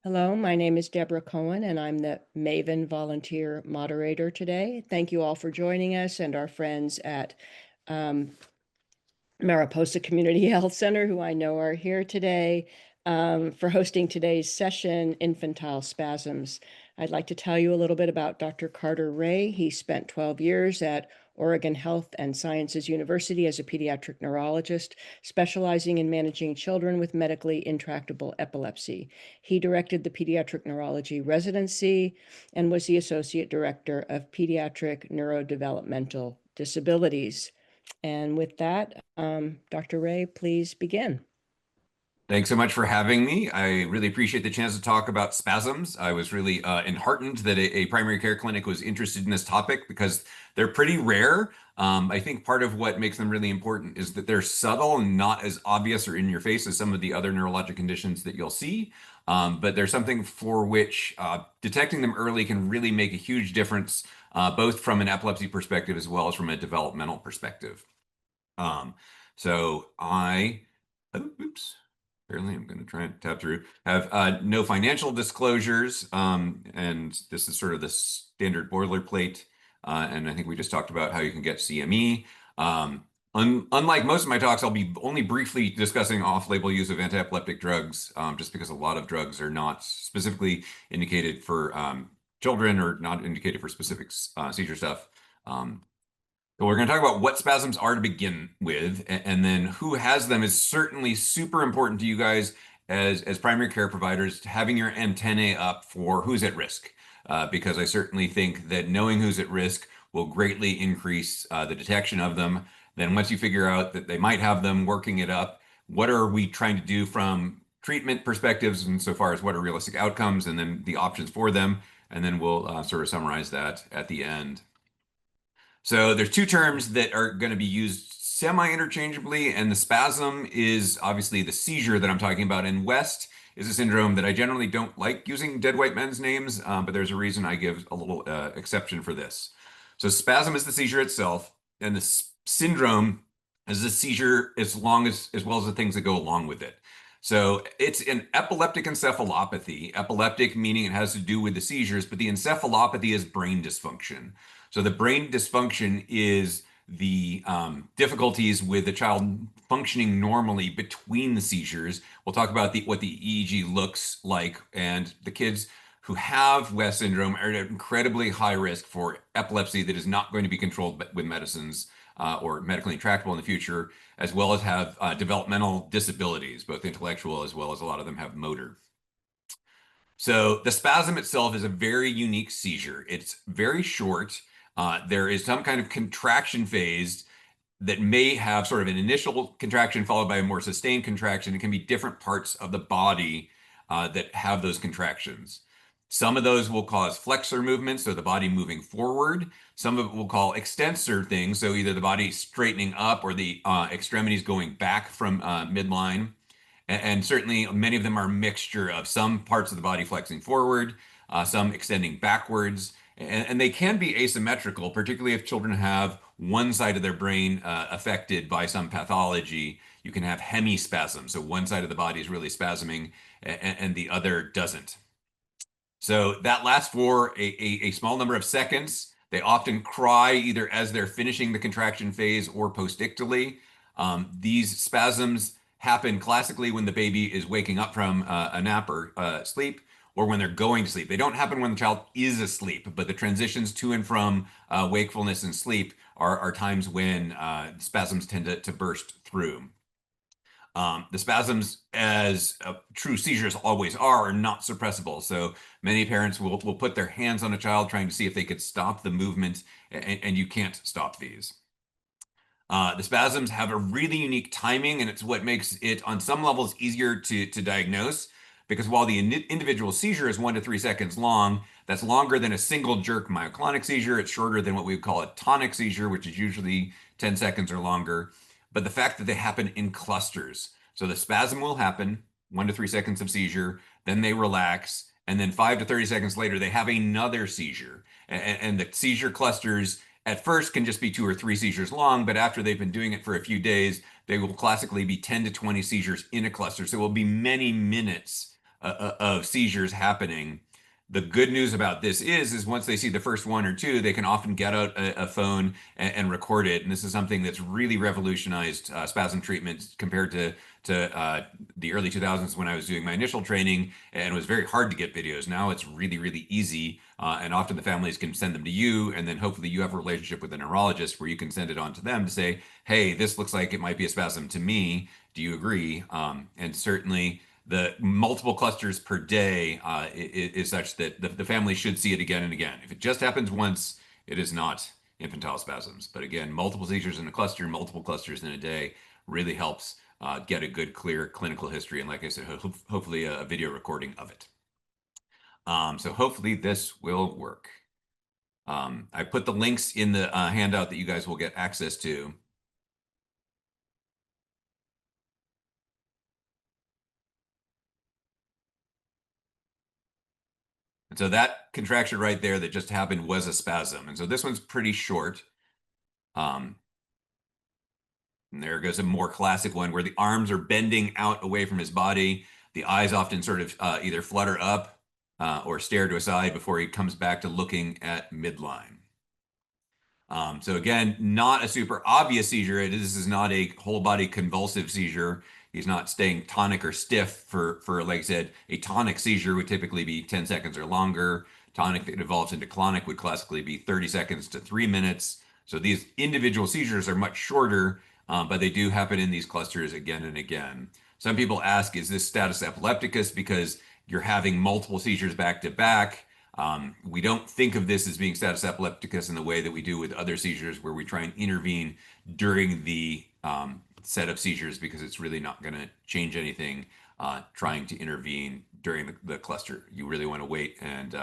Hello, my name is Deborah Cohen, and I'm the MAVEN volunteer moderator today. Thank you all for joining us and our friends at um, Mariposa Community Health Center, who I know are here today, for hosting today's session, Infantile Spasms. I'd like to tell you a little bit about Dr. Carter Wray. He spent 12 years at Oregon Health and Sciences University as a pediatric neurologist, specializing in managing children with medically intractable epilepsy. He directed the pediatric neurology residency and was the associate director of pediatric neurodevelopmental disabilities. And with that, Dr. Wray, please begin. Thanks so much for having me. I really appreciate the chance to talk about spasms. I was really enheartened that a primary care clinic was interested in this topic because they're pretty rare. I think part of what makes them really important is that they're subtle and not as obvious or in your face as some of the other neurologic conditions that you'll see. But there's something for which detecting them early can really make a huge difference, both from an epilepsy perspective as well as from a developmental perspective. Um, so I, oh, oops. Apparently, I'm going to try and tap through. Have no financial disclosures, and this is sort of the standard boilerplate. And I think we just talked about how you can get CME. Unlike most of my talks, I'll be only briefly discussing off-label use of anti-epileptic drugs, just because a lot of drugs are not specifically indicated for children or not indicated for specific seizure stuff. So we're going to talk about what spasms are to begin with, and then who has them is certainly super important to you guys as primary care providers, having your antennae up for who's at risk, because I certainly think that knowing who's at risk will greatly increase the detection of them. Then once you figure out that they might have them, working it up, what are we trying to do from treatment perspectives and so far as what are realistic outcomes, and then the options for them, and then we'll sort of summarize that at the end. So there's two terms that are going to be used semi-interchangeably, and the spasm is obviously the seizure that I'm talking about. And West is a syndrome that I generally don't like using dead white men's names, but there's a reason I give a little exception for this. So spasm is the seizure itself, and the syndrome is the seizure as well as the things that go along with it. So it's an epileptic encephalopathy. Epileptic meaning it has to do with the seizures, but the encephalopathy is brain dysfunction. So the brain dysfunction is the difficulties with the child functioning normally between the seizures. We'll talk about what the EEG looks like, and the kids who have West syndrome are at incredibly high risk for epilepsy that is not going to be controlled with medicines or medically intractable in the future, as well as have developmental disabilities, both intellectual as well as a lot of them have motor. So the spasm itself is a very unique seizure. It's very short. There is some kind of contraction phase that may have sort of an initial contraction followed by a more sustained contraction. It can be different parts of the body that have those contractions. Some of those will cause flexor movements, so the body moving forward. Some of it will call extensor things, so either the body straightening up or the extremities going back from midline. And certainly many of them are a mixture of some parts of the body flexing forward, some extending backwards, and they can be asymmetrical, particularly if children have one side of their brain affected by some pathology. You can have hemispasm, so one side of the body is really spasming and the other doesn't. So that lasts for a small number of seconds. They often cry either as they're finishing the contraction phase or postictally. These spasms happen classically when the baby is waking up from a nap or sleep, or when they're going to sleep. They don't happen when the child is asleep, but the transitions to and from wakefulness and sleep are times when spasms tend to burst through. The spasms, as true seizures always are not suppressible. So many parents will put their hands on a child trying to see if they could stop the movement, and you can't stop these. The spasms have a really unique timing, and it's what makes it, on some levels, easier to diagnose. Because while the individual seizure is 1 to 3 seconds long, that's longer than a single jerk myoclonic seizure. It's shorter than what we would call a tonic seizure, which is usually 10 seconds or longer. But the fact that they happen in clusters. So the spasm will happen, 1 to 3 seconds of seizure, then they relax, and then 5 to 30 seconds later, they have another seizure. And the seizure clusters at first can just be 2 or 3 seizures long, but after they've been doing it for a few days, they will classically be 10 to 20 seizures in a cluster. So it will be many minutes of seizures happening. The good news about this is once they see the first one or two, they can often get out a phone and record it. And this is something that's really revolutionized spasm treatment compared to the early 2000s when I was doing my initial training, and it was very hard to get videos. Now it's really, really easy, and often the families can send them to you, and then hopefully you have a relationship with a neurologist where you can send it on to them to say, hey, this looks like it might be a spasm to me. Do you agree? And certainly the multiple clusters per day is such that the family should see it again and again. If it just happens once, it is not infantile spasms. But again, multiple seizures in a cluster, multiple clusters in a day really helps get a good, clear clinical history. And like I said, hopefully a video recording of it. So hopefully this will work. I put the links in the handout that you guys will get access to. And so that contraction right there that just happened was a spasm. And so this one's pretty short. And there goes a more classic one where the arms are bending out away from his body. The eyes often sort of either flutter up or stare to a side before he comes back to looking at midline. So again, not a super obvious seizure. This is not a whole body convulsive seizure. He's not staying tonic or stiff for like I said, a tonic seizure would typically be 10 seconds or longer. Tonic that evolves into clonic would classically be 30 seconds to 3 minutes. So these individual seizures are much shorter, but they do happen in these clusters again and again. Some people ask, is this status epilepticus because you're having multiple seizures back to back? We don't think of this as being status epilepticus in the way that we do with other seizures where we try and intervene during the set of seizures because it's really not going to change anything trying to intervene during the cluster. You really want to wait and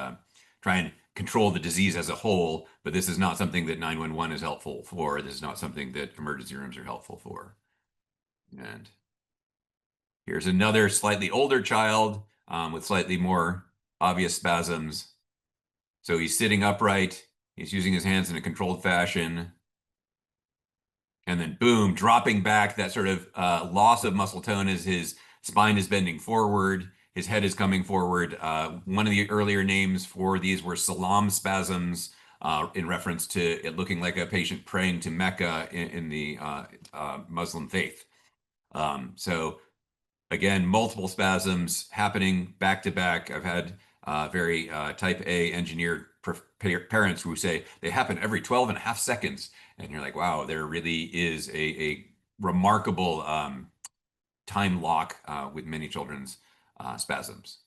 try and control the disease as a whole, but this is not something that 911 is helpful for. This is not something that emergency rooms are helpful for. And here's another slightly older child with slightly more obvious spasms. So he's sitting upright. He's using his hands in a controlled fashion. And then boom, dropping back, that sort of loss of muscle tone as his spine is bending forward. His head is coming forward. One of the earlier names for these were salam spasms in reference to it looking like a patient praying to Mecca in the Muslim faith. So again, multiple spasms happening back to back. I've had very type A engineered parents who say they happen every 12 and a half seconds. And you're like, wow, there really is a remarkable time lock with many children's spasms.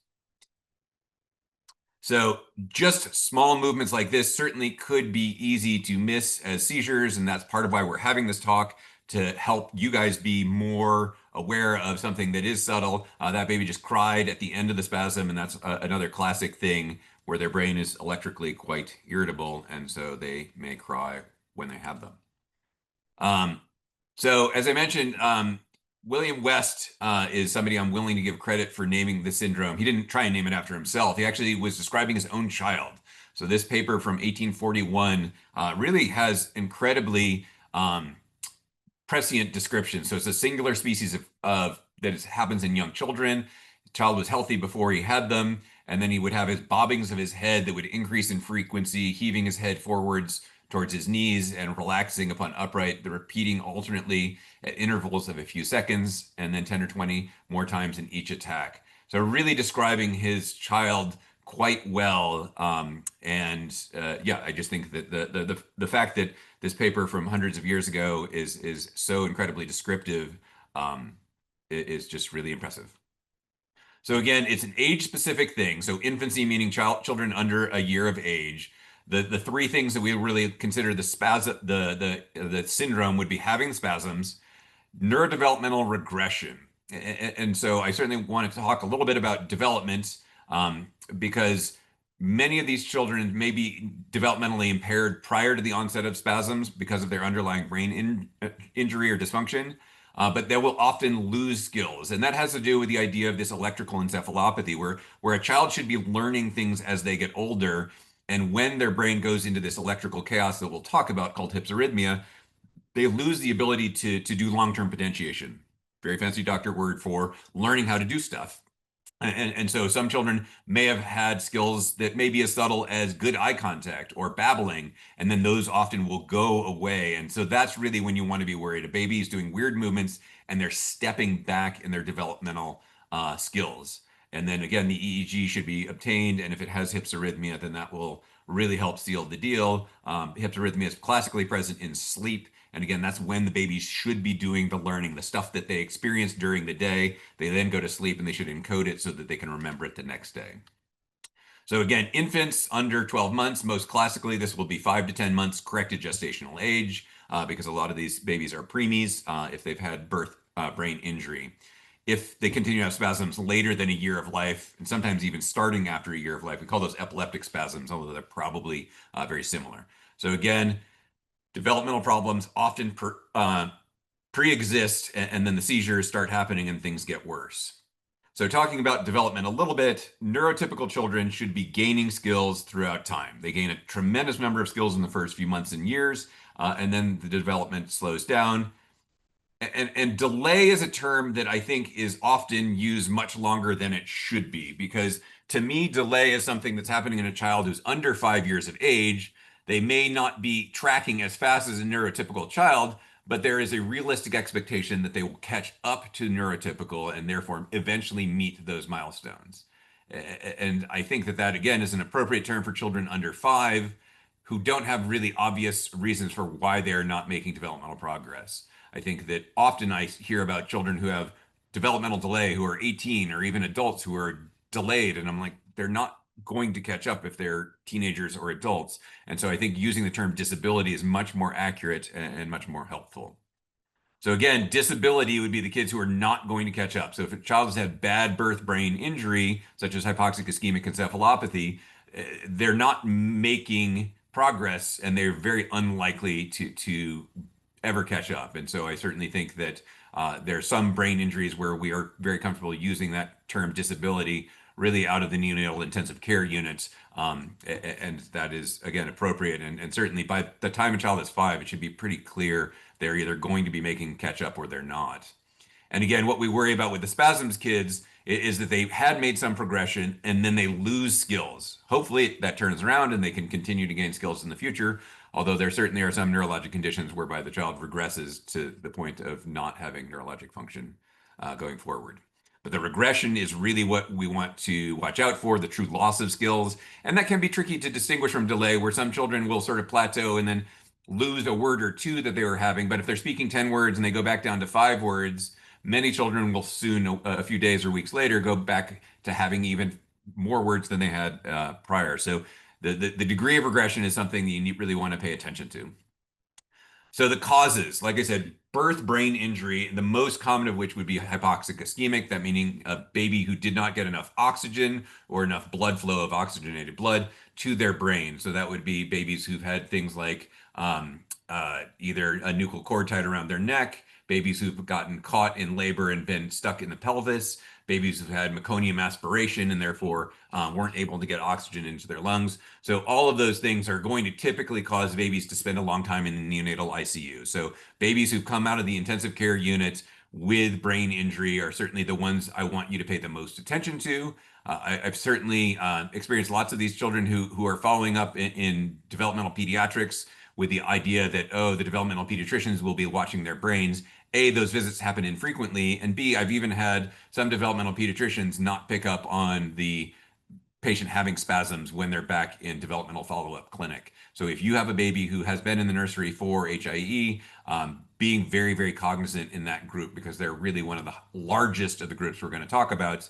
So just small movements like this certainly could be easy to miss as seizures. And that's part of why we're having this talk, to help you guys be more aware of something that is subtle. That baby just cried at the end of the spasm, and that's another classic thing where their brain is electrically quite irritable, and so they may cry when they have them. So as I mentioned, William West is somebody I'm willing to give credit for naming the syndrome. He didn't try and name it after himself. He actually was describing his own child. So this paper from 1841 really has incredibly prescient description. So it's a singular species of that happens in young children. The child was healthy before he had them, and then he would have his bobbings of his head that would increase in frequency, heaving his head forwards towards his knees and relaxing upon upright, the repeating alternately at intervals of a few seconds, and then 10 or 20 more times in each attack. So really describing his child quite well. Yeah, I just think that the fact that this paper from hundreds of years ago is so incredibly descriptive is just really impressive. So again, it's an age-specific thing. So infancy meaning children under a year of age. The three things that we really consider the syndrome would be having spasms, neurodevelopmental regression. And so I certainly want to talk a little bit about development because many of these children may be developmentally impaired prior to the onset of spasms because of their underlying brain injury or dysfunction, but they will often lose skills. And that has to do with the idea of this electrical encephalopathy, where a child should be learning things as they get older. And when their brain goes into this electrical chaos that we'll talk about called hypsarrhythmia, they lose the ability to do long-term potentiation. Very fancy doctor word for learning how to do stuff. And so some children may have had skills that may be as subtle as good eye contact or babbling, and then those often will go away. And so that's really when you want to be worried. A baby is doing weird movements and they're stepping back in their developmental skills. And then again, the EEG should be obtained. And if it has hypsarrhythmia, then that will really help seal the deal. Hypsarrhythmia is classically present in sleep. And again, that's when the babies should be doing the learning, the stuff that they experience during the day. They then go to sleep and they should encode it so that they can remember it the next day. So again, infants under 12 months, most classically, this will be 5 to 10 months corrected gestational age, because a lot of these babies are preemies if they've had birth brain injury. If they continue to have spasms later than a year of life, and sometimes even starting after a year of life, we call those epileptic spasms, although they're probably very similar. So again, developmental problems often pre-exist, and then the seizures start happening and things get worse. So talking about development a little bit, neurotypical children should be gaining skills throughout time. They gain a tremendous number of skills in the first few months and years, and then the development slows down. And delay is a term that I think is often used much longer than it should be, because to me, delay is something that's happening in a child who's under 5 years of age. They may not be tracking as fast as a neurotypical child, but there is a realistic expectation that they will catch up to neurotypical and therefore eventually meet those milestones. And I think that that, again, is an appropriate term for children under 5 who don't have really obvious reasons for why they're not making developmental progress. I think that often I hear about children who have developmental delay who are 18, or even adults who are delayed, and I'm like, they're not going to catch up if they're teenagers or adults. And so I think using the term disability is much more accurate and much more helpful. So again, disability would be the kids who are not going to catch up. So if a child has had bad birth brain injury, such as hypoxic ischemic encephalopathy, they're not making progress and they're very unlikely to ever catch up. And so I certainly think that there are some brain injuries where we are very comfortable using that term disability really out of the neonatal intensive care units. And that is, again, appropriate. And certainly by the time a child is 5, it should be pretty clear they're either going to be making catch up or they're not. And again, what we worry about with the spasms kids is that they had made some progression and then they lose skills. Hopefully that turns around and they can continue to gain skills in the future. Although there certainly are some neurologic conditions whereby the child regresses to the point of not having neurologic function going forward. But the regression is really what we want to watch out for, the true loss of skills. And that can be tricky to distinguish from delay, where some children will sort of plateau and then lose a word or two that they were having. But if they're speaking 10 words and they go back down to 5 words, many children will soon, a few days or weeks later, go back to having even more words than they had prior. So the degree of regression is something that you really want to pay attention to. So the causes, like I said, birth brain injury, the most common of which would be hypoxic ischemic, that meaning a baby who did not get enough oxygen or enough blood flow of oxygenated blood to their brain. So that would be babies who've had things like either a nuchal cord tied around their neck, babies who've gotten caught in labor and been stuck in the pelvis, babies who've had meconium aspiration and therefore weren't able to get oxygen into their lungs. So all of those things are going to typically cause babies to spend a long time in the neonatal ICU. So babies who come out of the intensive care unit with brain injury are certainly the ones I want you to pay the most attention to. I've certainly experienced lots of these children who are following up in developmental pediatrics with the idea that, oh, the developmental pediatricians will be watching their brains. A, those visits happen infrequently, and B, I've even had some developmental pediatricians not pick up on the patient having spasms when they're back in developmental follow-up clinic. So if you have a baby who has been in the nursery for HIE, being very, very cognizant in that group, because they're really one of the largest of the groups we're going to talk about.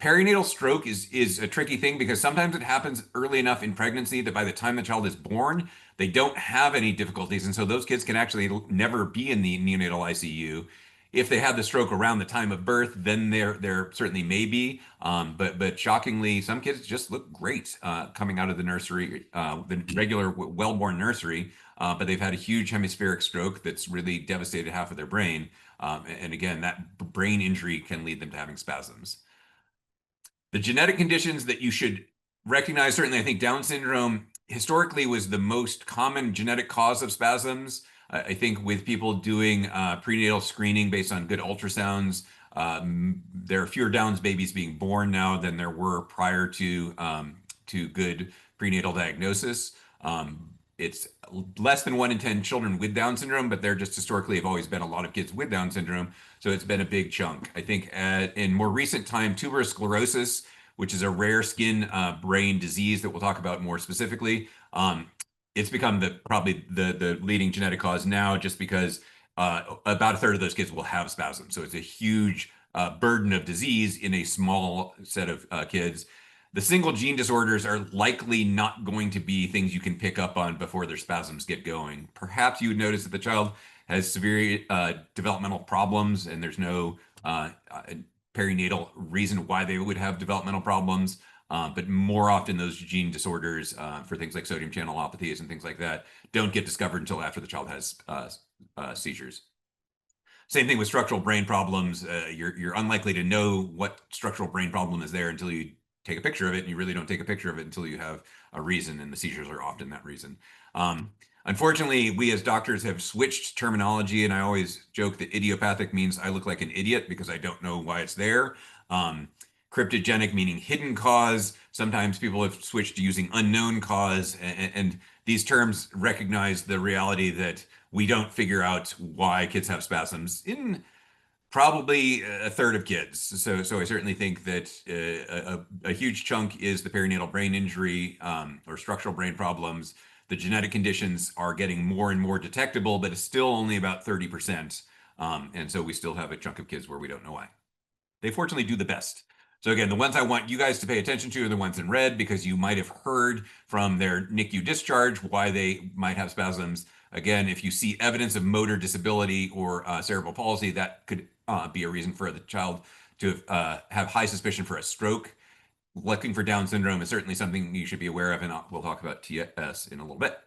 Perinatal stroke is a tricky thing because sometimes it happens early enough in pregnancy that by the time the child is born, they don't have any difficulties. And so those kids can actually never be in the neonatal ICU. If they have the stroke around the time of birth, then there certainly may be. But shockingly, some kids just look great coming out of the nursery, the regular well-born nursery, but they've had a huge hemispheric stroke that's really devastated half of their brain. And again, that brain injury can lead them to having spasms. The genetic conditions that you should recognize, certainly I think Down syndrome historically was the most common genetic cause of spasms. I think with people doing prenatal screening based on good ultrasounds, There are fewer Downs babies being born now than there were prior to good prenatal diagnosis. It's less than 1 in 10 children with Down syndrome, but there just historically have always been a lot of kids with Down syndrome. So it's been a big chunk. I think in more recent time, tuberous sclerosis, which is a rare skin brain disease that we'll talk about more specifically, it's become probably the leading genetic cause now, just because about a third of those kids will have spasms. So it's a huge burden of disease in a small set of kids. The single gene disorders are likely not going to be things you can pick up on before their spasms get going. Perhaps you would notice that the child has severe developmental problems and there's no perinatal reason why they would have developmental problems. But more often, those gene disorders for things like sodium channelopathies and things like that don't get discovered until after the child has seizures. Same thing with structural brain problems. You're unlikely to know what structural brain problem is there until you take a picture of it, and you really don't take a picture of it until you have a reason, and the seizures are often that reason. Unfortunately, we as doctors have switched terminology, and I always joke that idiopathic means I look like an idiot because I don't know why it's there. Cryptogenic meaning hidden cause. Sometimes people have switched to using unknown cause, and these terms recognize the reality that we don't figure out why kids have spasms in probably a third of kids. So I certainly think that a huge chunk is the perinatal brain injury or structural brain problems. The genetic conditions are getting more and more detectable, but it's still only about 30%. And so we still have a chunk of kids where we don't know why. They fortunately do the best. So again, the ones I want you guys to pay attention to are the ones in red, because you might have heard from their NICU discharge why they might have spasms. Again, if you see evidence of motor disability or cerebral palsy, that could be a reason for the child to have high suspicion for a stroke. Looking for Down syndrome is certainly something you should be aware of, and we'll talk about TS in a little bit.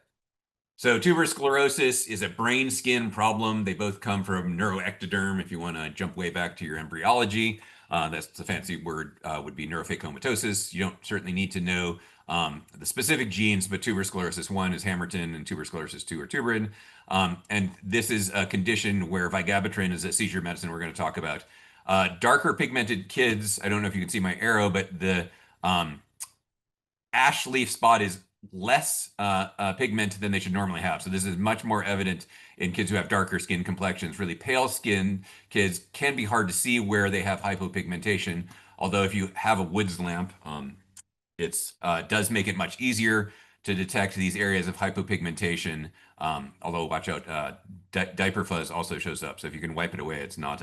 So tuberous sclerosis is a brain skin problem. They both come from neuroectoderm, if you want to jump way back to your embryology. That's the fancy word, would be neurophacomatosis. You don't certainly need to know the specific genes, but tuberous sclerosis 1 is Hamerton and tuberous sclerosis 2 are tuberin. And this is a condition where vigabatrin is a seizure medicine we're going to talk about. Darker pigmented kids, I don't know if you can see my arrow, but the ash leaf spot is less pigment than they should normally have. So this is much more evident in kids who have darker skin complexions. Really pale skin kids can be hard to see where they have hypopigmentation. Although if you have a Woods lamp, it does make it much easier to detect these areas of hypopigmentation. Although watch out, diaper fuzz also shows up. So if you can wipe it away, it's not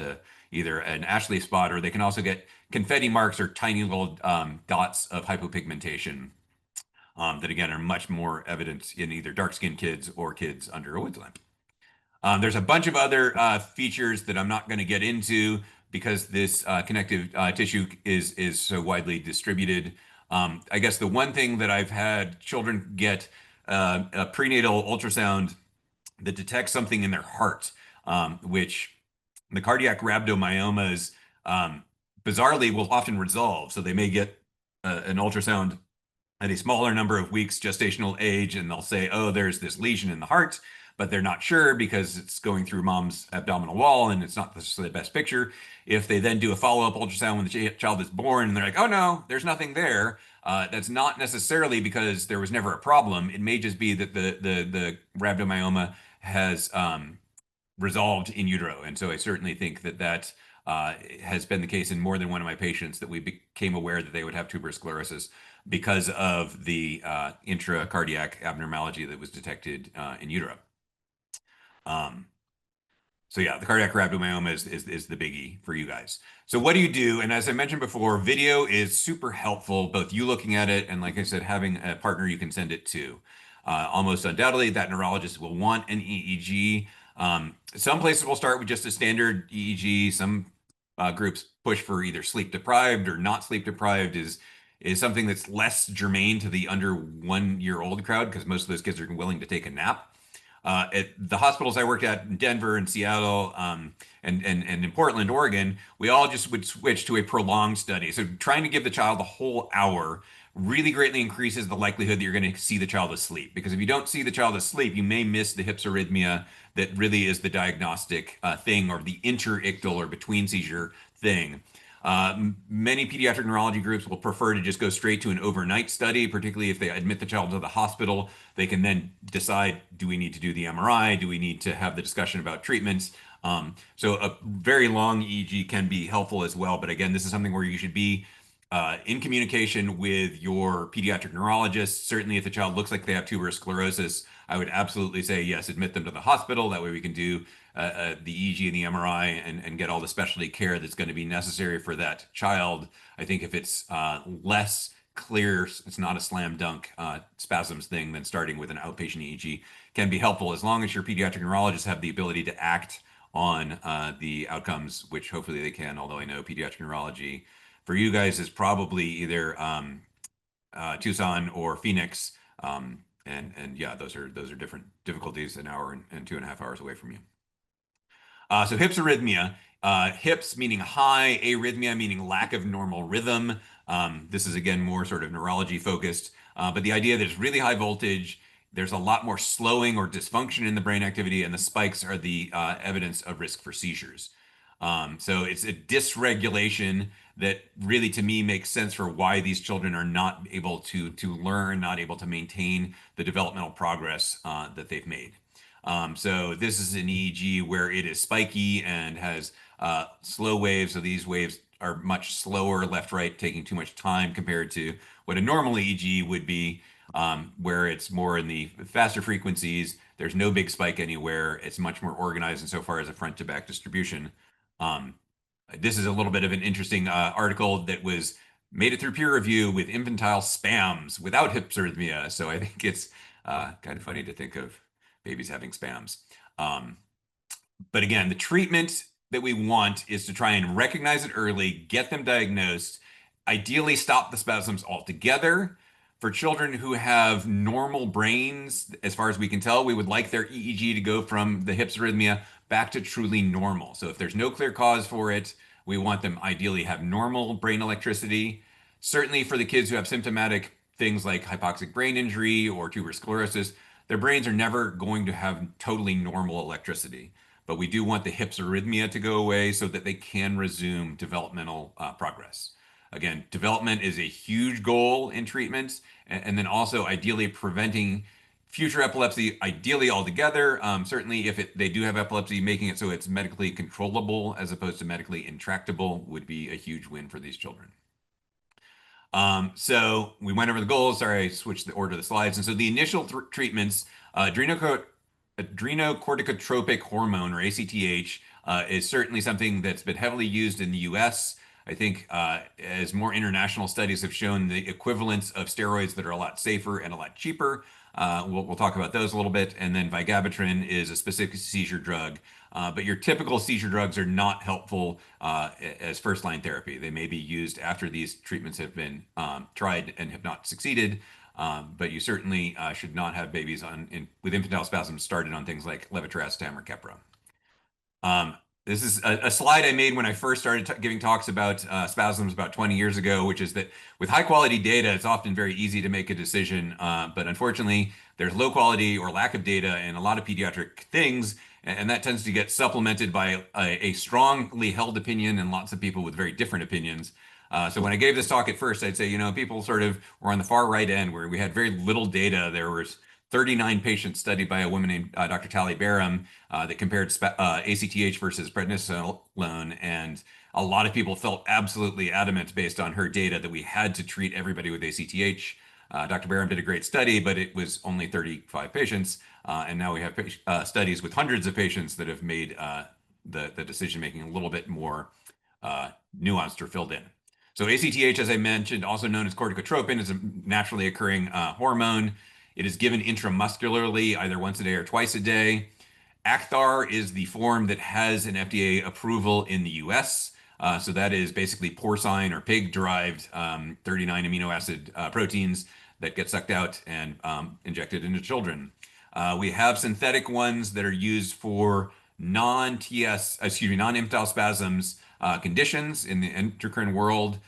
either an ash leaf spot, or they can also get confetti marks or tiny little dots of hypopigmentation. That again are much more evident in either dark-skinned kids or kids under a Woods lamp. There's a bunch of other features that I'm not going to get into because this connective tissue is so widely distributed. I guess the one thing that I've had children get a prenatal ultrasound that detects something in their heart, which the cardiac rhabdomyomas bizarrely will often resolve. So they may get an ultrasound at a smaller number of weeks gestational age, and they'll say, oh, there's this lesion in the heart, but they're not sure because it's going through mom's abdominal wall and it's not the best picture. If they then do a follow-up ultrasound when the child is born and they're like, oh no, there's nothing there, that's not necessarily because there was never a problem. It may just be that the rhabdomyoma has resolved in utero. And so I certainly think that has been the case in more than one of my patients, that we became aware that they would have tuberous sclerosis because of the intracardiac abnormality that was detected in utero. So yeah, the cardiac rhabdomyoma is the biggie for you guys. So what do you do? And as I mentioned before, video is super helpful, both you looking at it and, like I said, having a partner you can send it to. Almost undoubtedly, that neurologist will want an EEG. Some places will start with just a standard EEG. Some groups push for either sleep deprived or not sleep deprived is something that's less germane to the under 1 year old crowd, because most of those kids are willing to take a nap. At the hospitals I worked at in Denver and Seattle and in Portland, Oregon, we all just would switch to a prolonged study. So trying to give the child a whole hour really greatly increases the likelihood that you're going to see the child asleep. Because if you don't see the child asleep, you may miss the hypsarrhythmia that really is the diagnostic thing, or the interictal or between seizure thing. Many pediatric neurology groups will prefer to just go straight to an overnight study, particularly if they admit the child to the hospital. They can then decide, do we need to do the MRI? Do we need to have the discussion about treatments? So a very long EEG can be helpful as well. But again, this is something where you should be in communication with your pediatric neurologist. Certainly, if the child looks like they have tuberous sclerosis, I would absolutely say yes, admit them to the hospital. That way we can do the EEG and the MRI and get all the specialty care that's going to be necessary for that child. I think if it's less clear, it's not a slam dunk spasms thing, then starting with an outpatient EEG can be helpful, as long as your pediatric neurologists have the ability to act on the outcomes, which hopefully they can, although I know pediatric neurology for you guys is probably either Tucson or Phoenix. And yeah, those are different difficulties, an hour and 2.5 hours away from you. So hypsarrhythmia, hips meaning high, arrhythmia meaning lack of normal rhythm. This is again more sort of neurology focused, but the idea that it's really high voltage, there's a lot more slowing or dysfunction in the brain activity, and the spikes are the evidence of risk for seizures. So it's a dysregulation that really, to me, makes sense for why these children are not able to learn, not able to maintain the developmental progress that they've made. So this is an EEG where it is spiky and has slow waves. So these waves are much slower, left, right, taking too much time compared to what a normal EEG would be, where it's more in the faster frequencies. There's no big spike anywhere. It's much more organized insofar as a front to back distribution. This is a little bit of an interesting article that was made it through peer review with infantile spasms without hypsarrhythmia. So I think it's kind of funny to think of babies having spasms. But again, the treatment that we want is to try and recognize it early, get them diagnosed, ideally stop the spasms altogether. For children who have normal brains, as far as we can tell, we would like their EEG to go from the hypsarrhythmia back to truly normal. So if there's no clear cause for it, we want them ideally have normal brain electricity. Certainly for the kids who have symptomatic things like hypoxic brain injury or tuberous sclerosis, their brains are never going to have totally normal electricity. But we do want the hypsarrhythmia to go away so that they can resume developmental progress. Again, development is a huge goal in treatment, and then also ideally preventing future epilepsy, ideally altogether. Certainly, if they do have epilepsy, making it so it's medically controllable as opposed to medically intractable would be a huge win for these children. So we went over the goals. Sorry, I switched the order of the slides. And so the initial treatments, adrenocorticotropic hormone, or ACTH, is certainly something that's been heavily used in the US. I think as more international studies have shown the equivalence of steroids that are a lot safer and a lot cheaper. We'll talk about those a little bit. And then vigabatrin is a specific seizure drug. But your typical seizure drugs are not helpful as first-line therapy. They may be used after these treatments have been tried and have not succeeded. But you certainly should not have babies with infantile spasms started on things like levetiracetam or Keppra. This is a slide I made when I first started giving talks about spasms about 20 years ago, which is that with high quality data, it's often very easy to make a decision. But unfortunately, there's low quality or lack of data in a lot of pediatric things, and that tends to get supplemented by a strongly held opinion and lots of people with very different opinions. So when I gave this talk at first, I'd say, people sort of were on the far right end where we had very little data. There was 39 patients studied by a woman named Dr. Tali Barham that compared ACTH versus prednisolone, and a lot of people felt absolutely adamant based on her data that we had to treat everybody with ACTH. Dr. Barham did a great study, but it was only 35 patients, and now we have studies with hundreds of patients that have made the decision-making a little bit more nuanced or filled in. So ACTH, as I mentioned, also known as corticotropin, is a naturally occurring hormone. It is given intramuscularly either once a day or twice a day. Acthar is the form that has an FDA approval in the US. So that is basically porcine or pig-derived 39 amino acid proteins that get sucked out and injected into children. We have synthetic ones that are used for non-infantile spasms conditions in the endocrine world.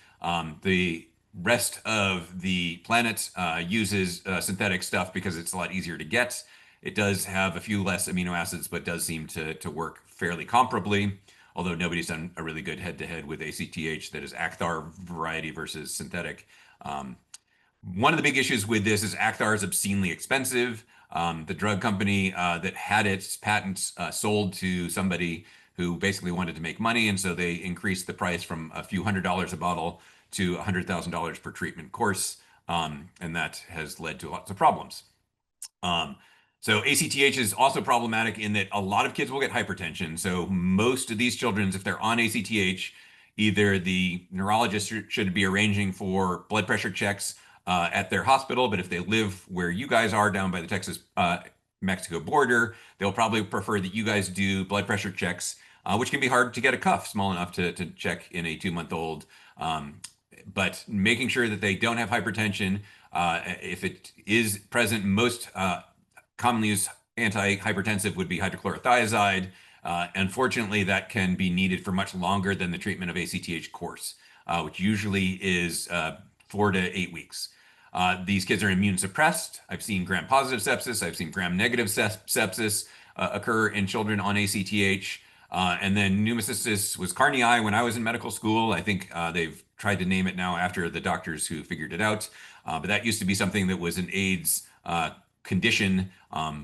The rest of the planet uses synthetic stuff because it's a lot easier to get. It does have a few less amino acids, but does seem to work fairly comparably, although nobody's done a really good head-to-head with ACTH that is Acthar variety versus synthetic. One of the big issues with this is Acthar is obscenely expensive. The drug company that had its patents sold to somebody who basically wanted to make money, and so they increased the price from a few $100s a bottle to $100,000 per treatment course, and that has led to lots of problems. Um, so ACTH is also problematic in that a lot of kids will get hypertension. So most of these children, if they're on ACTH, either the neurologist should be arranging for blood pressure checks at their hospital, but if they live where you guys are down by the Texas Mexico border, they'll probably prefer that you guys do blood pressure checks, which can be hard to get a cuff small enough to check in a 2-month-old. But making sure that they don't have hypertension, if it is present, most commonly used antihypertensive would be hydrochlorothiazide. Unfortunately, that can be needed for much longer than the treatment of ACTH course, which usually is 4 to 8 weeks. These kids are immune suppressed. I've seen gram-positive sepsis. I've seen gram-negative sepsis occur in children on ACTH. And then pneumocystis was carnii when I was in medical school. I think they've tried to name it now after the doctors who figured it out. But that used to be something that was an AIDS condition,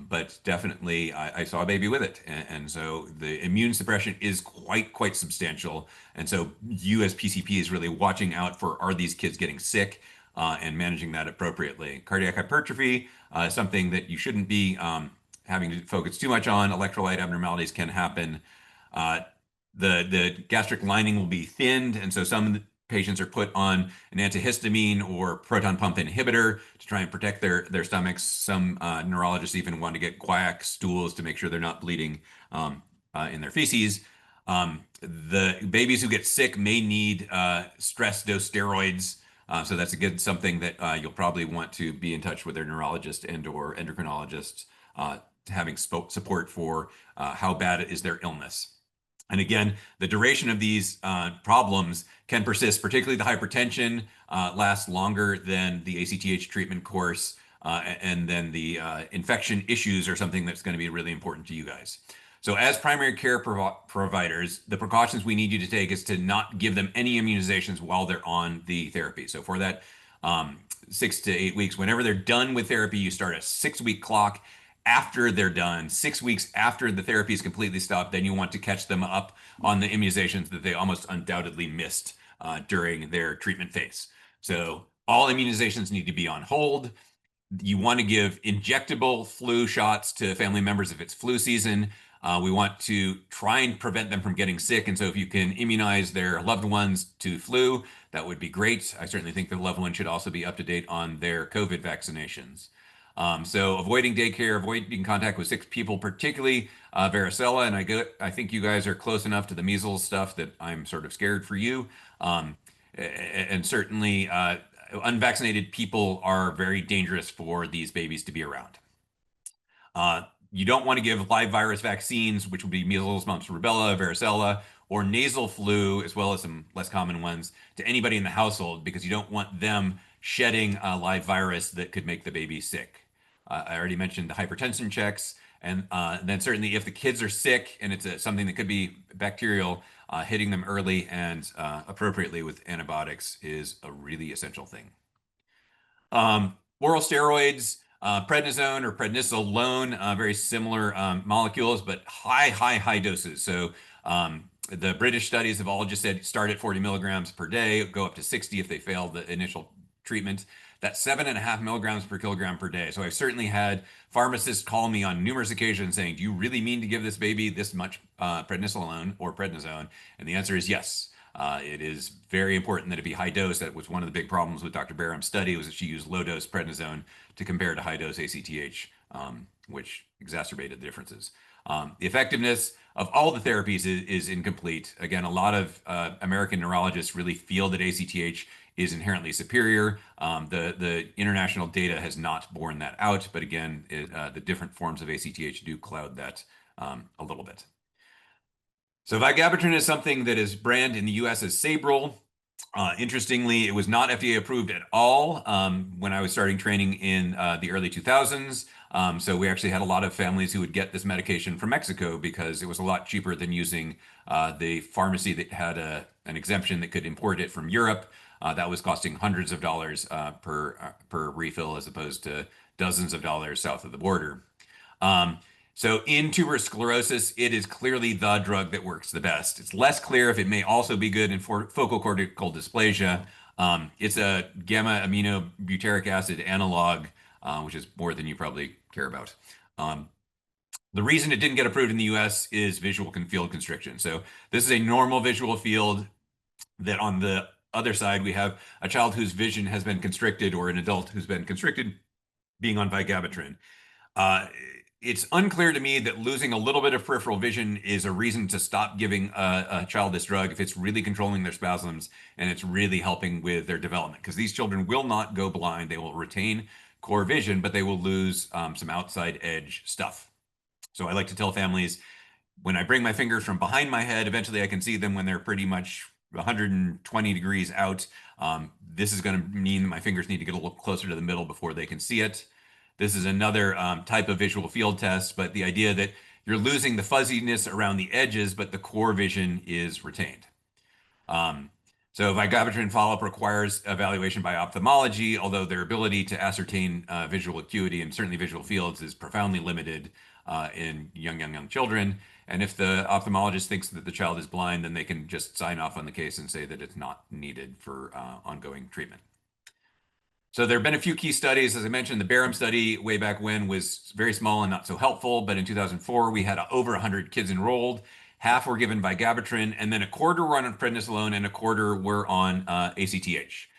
but definitely I saw a baby with it. And so the immune suppression is quite substantial. And so you as PCP is really watching out for, are these kids getting sick and managing that appropriately. Cardiac hypertrophy is something that you shouldn't be having to focus too much on. Electrolyte abnormalities can happen. The gastric lining will be thinned, and so some patients are put on an antihistamine or proton pump inhibitor to try and protect their stomachs. Some neurologists even want to get guaiac stools to make sure they're not bleeding in their feces. The babies who get sick may need stress dose steroids. So that's something that you'll probably want to be in touch with their neurologist and or endocrinologist, having support for how bad is their illness. And again, the duration of these problems can persist, particularly the hypertension lasts longer than the ACTH treatment course. And then the infection issues are something that's going to be really important to you guys. So as primary care providers, the precautions we need you to take is to not give them any immunizations while they're on the therapy. So for that 6 to 8 weeks, whenever they're done with therapy, you start a 6-week clock. After they're done, 6 weeks after the therapy is completely stopped, then you want to catch them up on the immunizations that they almost undoubtedly missed during their treatment phase. So all immunizations need to be on hold. You want to give injectable flu shots to family members if it's flu season. We want to try and prevent them from getting sick. And so if you can immunize their loved ones to flu, that would be great. I certainly think the loved one should also be up to date on their COVID vaccinations. So avoiding daycare, avoiding contact with sick people, particularly varicella. And I think you guys are close enough to the measles stuff that I'm sort of scared for you. And certainly unvaccinated people are very dangerous for these babies to be around. You don't want to give live virus vaccines, which would be measles, mumps, rubella, varicella, or nasal flu, as well as some less common ones, to anybody in the household because you don't want them shedding a live virus that could make the baby sick. I already mentioned the hypertension checks, and then certainly if the kids are sick and it's something that could be bacterial, hitting them early and appropriately with antibiotics is a really essential thing. Oral steroids, prednisone or prednisolone, very similar molecules, but high doses. So the British studies have all just said start at 40 milligrams per day, go up to 60 if they fail the initial treatment. That's 7.5 milligrams per kilogram per day. So I've certainly had pharmacists call me on numerous occasions saying, do you really mean to give this baby this much prednisolone or prednisone? And the answer is yes. It is very important that it be high dose. That was one of the big problems with Dr. Barham's study, was that she used low dose prednisone to compare to high dose ACTH, which exacerbated the differences. The effectiveness of all the therapies is incomplete. Again, a lot of American neurologists really feel that ACTH is inherently superior. The international data has not borne that out, but again, the different forms of ACTH do cloud that a little bit. So vigabatrin is something that is branded in the US as Sabril. Interestingly, it was not FDA approved at all when I was starting training in the early 2000s. So we actually had a lot of families who would get this medication from Mexico because it was a lot cheaper than using the pharmacy that had an exemption that could import it from Europe. That was costing hundreds of dollars per refill as opposed to dozens of dollars south of the border. Um, so in tuberous sclerosis, it is clearly the drug that works the best. It's less clear if it may also be good in focal cortical dysplasia. It's a gamma aminobutyric acid analog, which is more than you probably care about. Um, the reason it didn't get approved in the US is visual field constriction. So this is a normal visual field that on the other side, we have a child whose vision has been constricted or an adult who's been constricted being on vigabatrin. Uh, it's unclear to me that losing a little bit of peripheral vision is a reason to stop giving a child this drug if it's really controlling their spasms and it's really helping with their development. Because these children will not go blind. They will retain core vision, but they will lose some outside edge stuff. So I like to tell families when I bring my fingers from behind my head, eventually I can see them when they're pretty much 120 degrees out. This is going to mean my fingers need to get a little closer to the middle before they can see it. This is another type of visual field test, but the idea that you're losing the fuzziness around the edges, but the core vision is retained. So vigabatrin follow-up requires evaluation by ophthalmology, although their ability to ascertain visual acuity and certainly visual fields is profoundly limited in young children. And if the ophthalmologist thinks that the child is blind, then they can just sign off on the case and say that it's not needed for ongoing treatment. So there have been a few key studies. As I mentioned, the Barham study way back when was very small and not so helpful. But in 2004, we had over 100 kids enrolled. Half were given vigabatrin, and then a quarter were on prednisolone, and a quarter were on ACTH.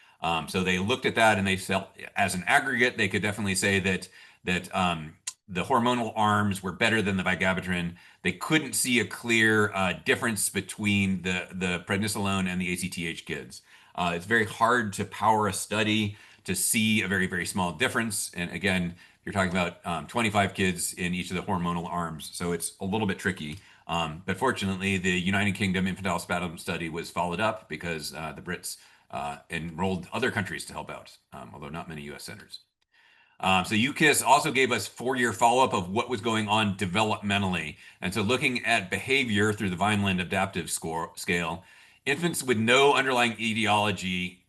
So they looked at that, and they felt, as an aggregate, they could definitely say that the hormonal arms were better than the vigabatrin. They couldn't see a clear difference between the prednisolone and the ACTH kids. It's very hard to power a study to see a very, very small difference. And again, you're talking about 25 kids in each of the hormonal arms. So it's a little bit tricky. But fortunately, the United Kingdom Infantile Spasms study was followed up because the Brits enrolled other countries to help out, although not many US centers. So UKIS also gave us 4-year follow-up of what was going on developmentally. And so looking at behavior through the Vineland Adaptive Scale, infants with no underlying etiology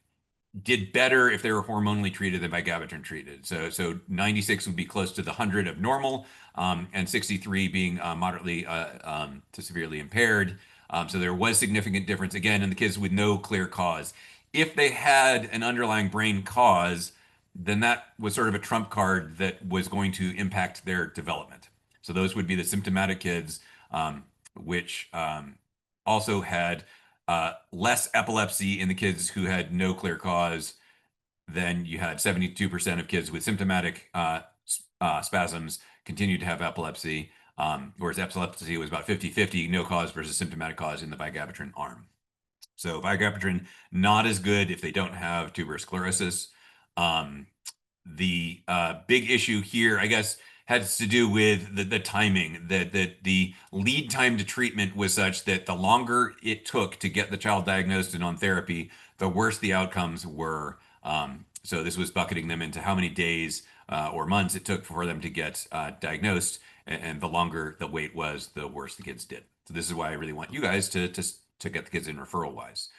did better if they were hormonally treated than vigabatrin treated. So 96 would be close to the 100 of normal, and 63 being moderately to severely impaired. So there was significant difference, again, in the kids with no clear cause. If they had an underlying brain cause, then that was sort of a trump card that was going to impact their development. So those would be the symptomatic kids, which also had less epilepsy in the kids who had no clear cause. Then you had 72% of kids with symptomatic spasms continued to have epilepsy, whereas epilepsy was about 50-50, no cause versus symptomatic cause in the vigabatrin arm. So vigabatrin, not as good if they don't have tuberous sclerosis. The big issue here, I guess, has to do with the timing, that the lead time to treatment was such that the longer it took to get the child diagnosed and on therapy, the worse the outcomes were. So this was bucketing them into how many days or months it took for them to get diagnosed, and the longer the wait was, the worse the kids did. So this is why I really want you guys to get the kids in referral wise.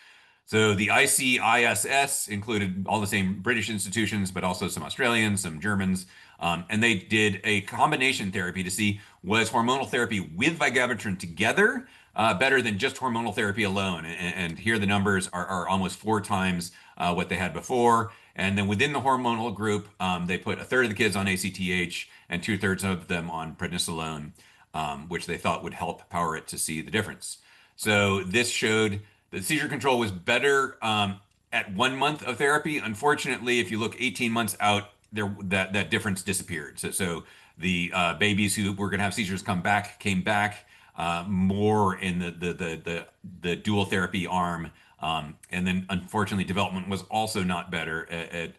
So the ICISS included all the same British institutions, but also some Australians, some Germans, and they did a combination therapy to see was hormonal therapy with vigabatrin together better than just hormonal therapy alone. And here the numbers are almost 4 times what they had before. And then within the hormonal group, they put a third of the kids on ACTH and 2/3 of them on prednisolone, which they thought would help power it to see the difference. So this showed the seizure control was better at 1 month of therapy. Unfortunately, if you look 18 months out, that difference disappeared. So the babies who were going to have seizures came back more in the dual therapy arm, and then unfortunately, development was also not better at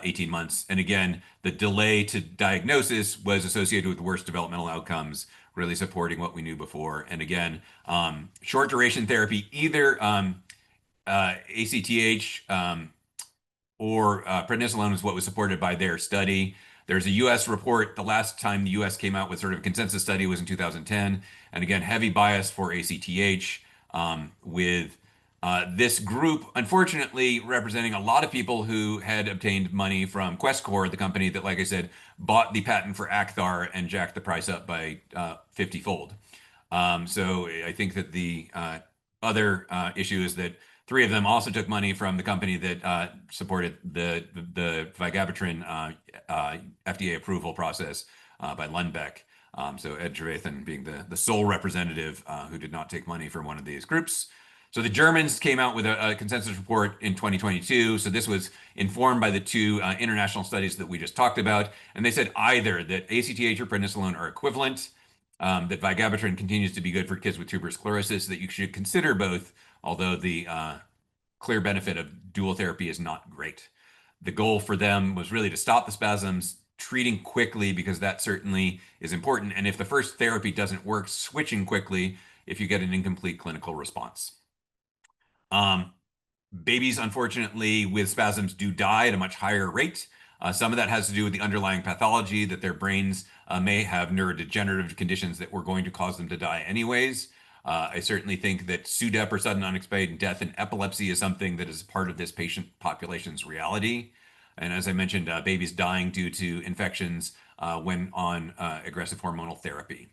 18 months. And again, the delay to diagnosis was associated with worse developmental outcomes, really supporting what we knew before. And again, short duration therapy either ACTH or prednisolone is what was supported by their study. There's a US report. The last time the US came out with sort of a consensus study was in 2010. And again, heavy bias for ACTH with this group, unfortunately, representing a lot of people who had obtained money from Questcor, the company that, like I said, bought the patent for Acthar and jacked the price up by 50-fold. So I think that the other issue is that three of them also took money from the company that supported the vigabatrin FDA approval process by Lundbeck. So Ed Trevathan being the sole representative who did not take money from one of these groups. So the Germans came out with a consensus report in 2022. So this was informed by the two international studies that we just talked about. And they said either that ACTH or prednisolone are equivalent, that vigabatrin continues to be good for kids with tuberous sclerosis, that you should consider both, although the clear benefit of dual therapy is not great. The goal for them was really to stop the spasms, treating quickly because that certainly is important. And if the first therapy doesn't work, switching quickly if you get an incomplete clinical response. Babies, unfortunately, with spasms do die at a much higher rate. Some of that has to do with the underlying pathology, that their brains may have neurodegenerative conditions that were going to cause them to die anyways. I certainly think that SUDEP, or sudden unexpected death in epilepsy, is something that is part of this patient population's reality. And as I mentioned, babies dying due to infections when on aggressive hormonal therapy.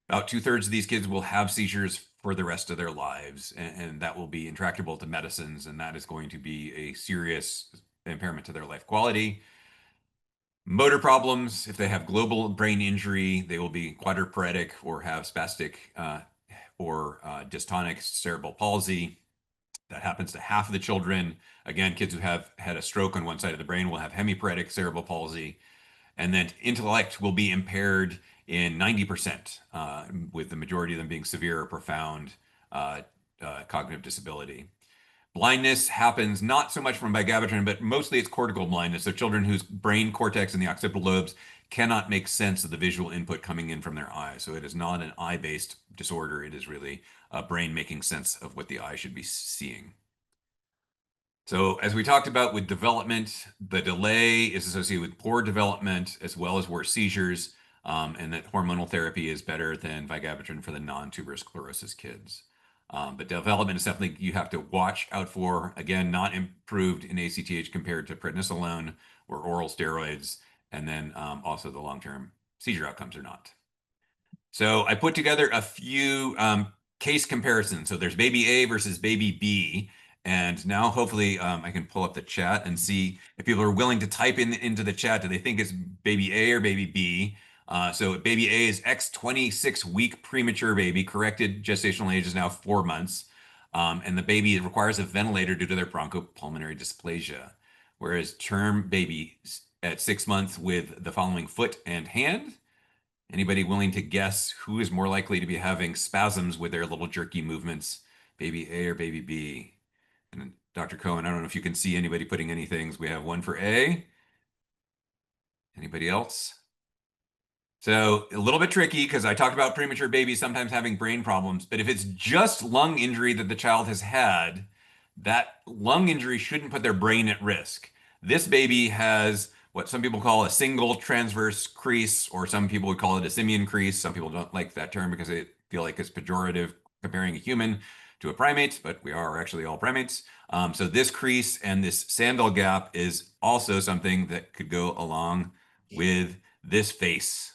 About 2/3 of these kids will have seizures for the rest of their lives, and that will be intractable to medicines, and that is going to be a serious impairment to their life quality. Motor problems, if they have global brain injury, they will be quadriplegic or have spastic or dystonic cerebral palsy. That happens to half of the children. Again, kids who have had a stroke on one side of the brain will have hemiplegic cerebral palsy. And then intellect will be impaired in 90%, with the majority of them being severe or profound cognitive disability. Blindness happens not so much from vigabatrin, but mostly it's cortical blindness. So children whose brain cortex and the occipital lobes cannot make sense of the visual input coming in from their eyes. So it is not an eye-based disorder. It is really a brain making sense of what the eye should be seeing. So as we talked about with development, the delay is associated with poor development as well as worse seizures, and that hormonal therapy is better than vigabatrin for the non-tuberous sclerosis kids. But development is something you have to watch out for. Again, not improved in ACTH compared to prednisolone or oral steroids, and then also the long-term seizure outcomes are not. So I put together a few case comparisons. So there's baby A versus baby B. And now hopefully I can pull up the chat and see if people are willing to type into the chat. Do they think it's baby A or baby B? So baby A is X26-week premature baby. Corrected gestational age is now 4 months. And the baby requires a ventilator due to their bronchopulmonary dysplasia. Whereas term baby at 6 months with the following foot and hand. Anybody willing to guess who is more likely to be having spasms with their little jerky movements? Baby A or baby B? And Dr. Cohen, I don't know if you can see anybody putting any things. We have one for A. Anybody else? So a little bit tricky because I talked about premature babies sometimes having brain problems, but if it's just lung injury that the child has had, that lung injury shouldn't put their brain at risk. This baby has what some people call a single transverse crease, or some people would call it a simian crease. Some people don't like that term because they feel like it's pejorative comparing a human to a primate, but we are actually all primates. So this crease and this sandal gap is also something that could go along with this face.